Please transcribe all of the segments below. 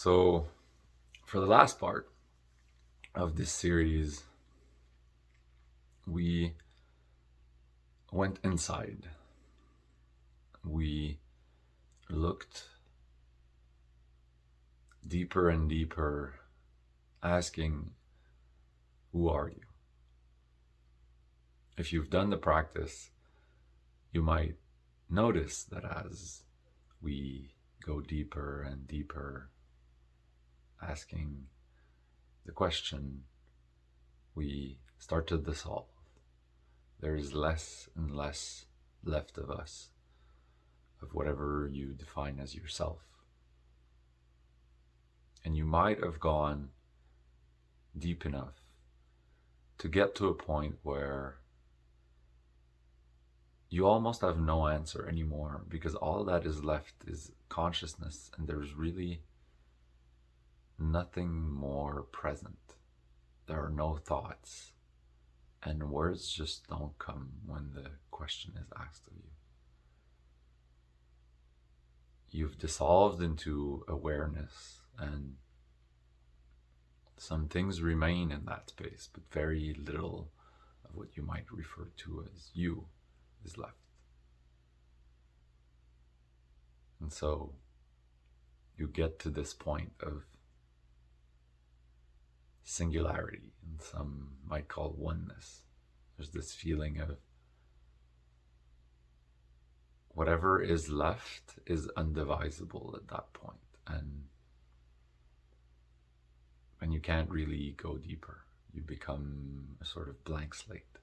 So, for the last part of this series, we went inside. We looked deeper and deeper, asking, who are you? If you've done the practice, you might notice that as we go deeper and deeper, asking the question, we start to dissolve. There is less and less left of us, of whatever you define as yourself. And you might have gone deep enough to get to a point where you almost have no answer anymore, because all that is left is consciousness, and there's really nothing more present. There are no thoughts, and words just don't come when the question is asked of you. You've dissolved into awareness, and some things remain in that space, but very little of what you might refer to as you is left. And so you get to this point of singularity, and some might call oneness. There's this feeling of whatever is left is undivisible at that point, and you can't really go deeper. You become a sort of blank slate.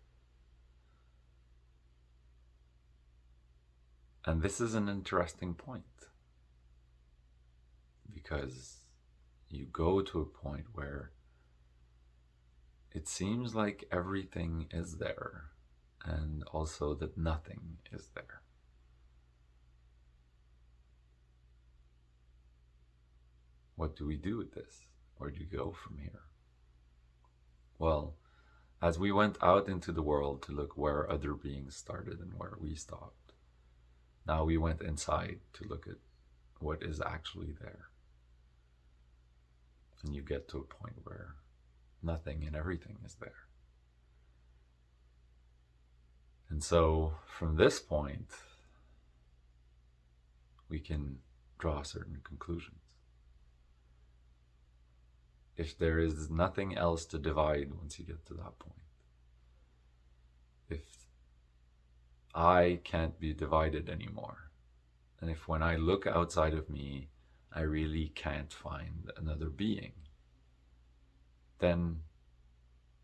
And this is an interesting point, because you go to a point where it seems like everything is there, and also that nothing is there. What do we do with this? Where do you go from here? Well, as we went out into the world to look where other beings started and where we stopped, now we went inside to look at what is actually there. And you get to a point where nothing and everything is there. And so from this point, we can draw certain conclusions. If there is nothing else to divide once you get to that point, if I can't be divided anymore, and if when I look outside of me, I really can't find another being, then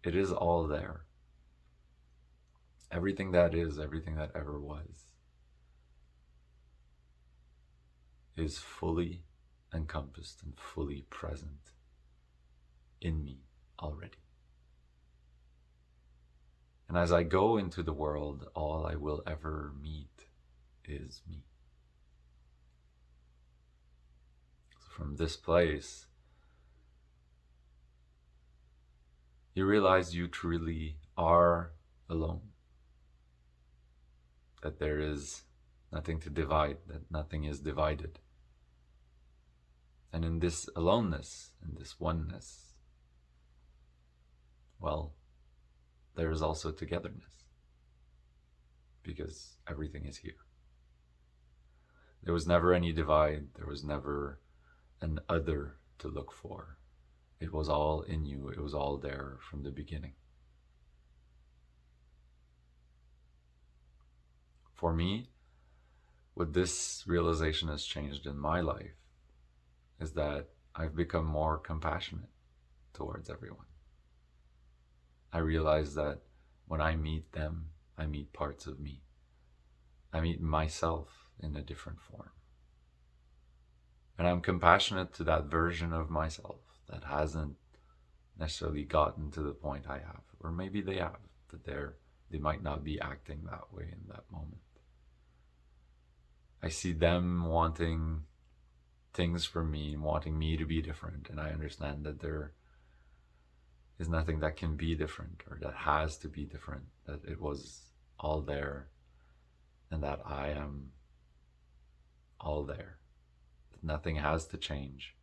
it is all there. Everything that is, everything that ever was, is fully encompassed and fully present in me already. And as I go into the world, all I will ever meet is me. So from this place, you realize you truly are alone. That there is nothing to divide, that nothing is divided. And in this aloneness, in this oneness, well, there is also togetherness, because everything is here. There was never any divide, there was never an other to look for. It was all in you, it was all there from the beginning. For me, what this realization has changed in my life is that I've become more compassionate towards everyone. I realize that when I meet them, I meet parts of me. I meet myself in a different form. And I'm compassionate to that version of myself that hasn't necessarily gotten to the point I have. Or maybe they have, but they might not be acting that way in that moment. I see them wanting things from me, wanting me to be different, and I understand that there is nothing that can be different or that has to be different, that it was all there and that I am all there. That nothing has to change,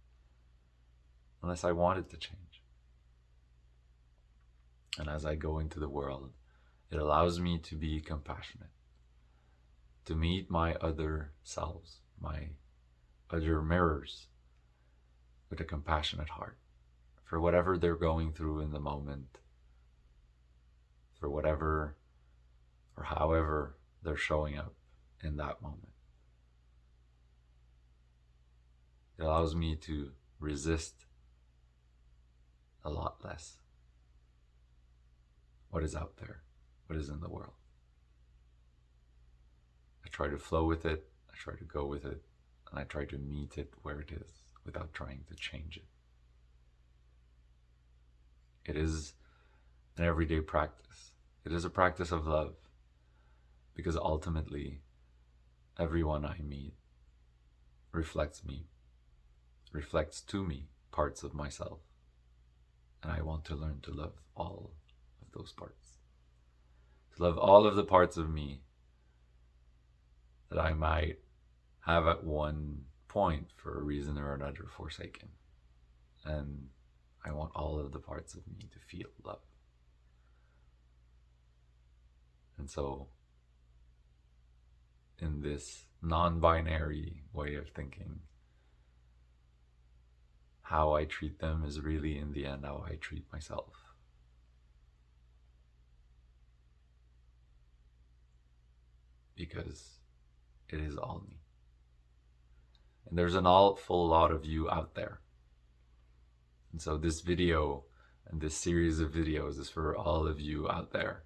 unless I want it to change. And as I go into the world, it allows me to be compassionate, to meet my other selves, my other mirrors, with a compassionate heart for whatever they're going through in the moment, for whatever or however they're showing up in that moment. It allows me to resist a lot less what is out there, what is in the world. I try to flow with it, I try to go with it, and I try to meet it where it is without trying to change it. It is an everyday practice. It is a practice of love, because ultimately, everyone I meet reflects me, reflects to me parts of myself. And I want to learn to love all of those parts. To love all of the parts of me that I might have at one point, for a reason or another, forsaken. And I want all of the parts of me to feel love. And so, in this non-binary way of thinking, how I treat them is really, in the end, how I treat myself. Because it is all me. And there's an awful lot of you out there. And so this video and this series of videos is for all of you out there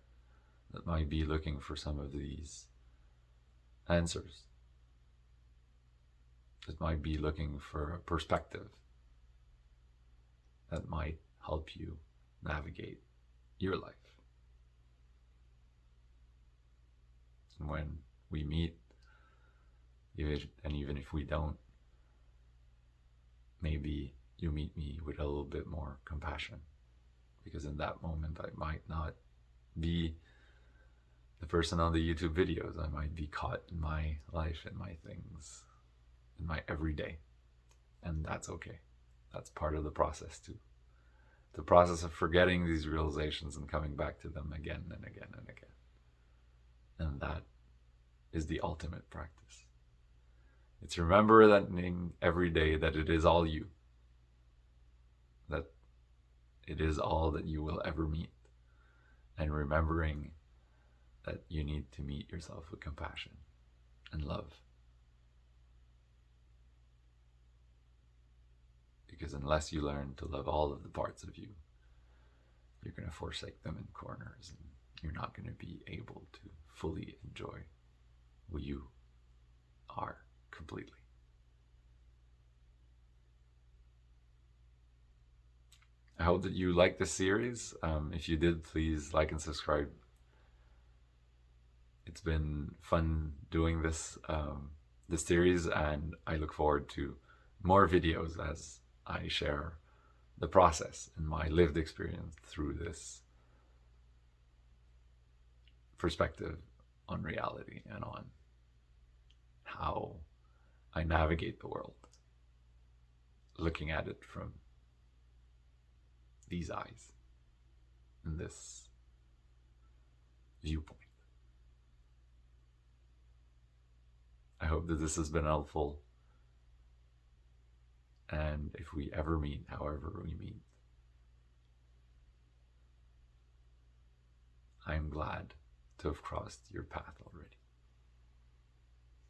that might be looking for some of these answers, that might be looking for a perspective that might help you navigate your life. And when we meet, even if we don't, maybe you meet me with a little bit more compassion, because in that moment I might not be the person on the YouTube videos. I might be caught in my life, in my things, in my everyday, and that's okay. That's part of the process too. The process of forgetting these realizations and coming back to them again and again and again. And that is the ultimate practice. It's remembering every day that it is all you, that it is all that you will ever meet, and remembering that you need to meet yourself with compassion and love. Because unless you learn to love all of the parts of you, you're going to forsake them in corners, and you're not going to be able to fully enjoy who you are completely. I hope that you liked this series. If you did, please like and subscribe. It's been fun doing this series, and I look forward to more videos as I share the process and my lived experience through this perspective on reality and on how I navigate the world, looking at it from these eyes, in this viewpoint. I hope that this has been helpful, and if we ever meet, however we meet, I'm glad to have crossed your path already.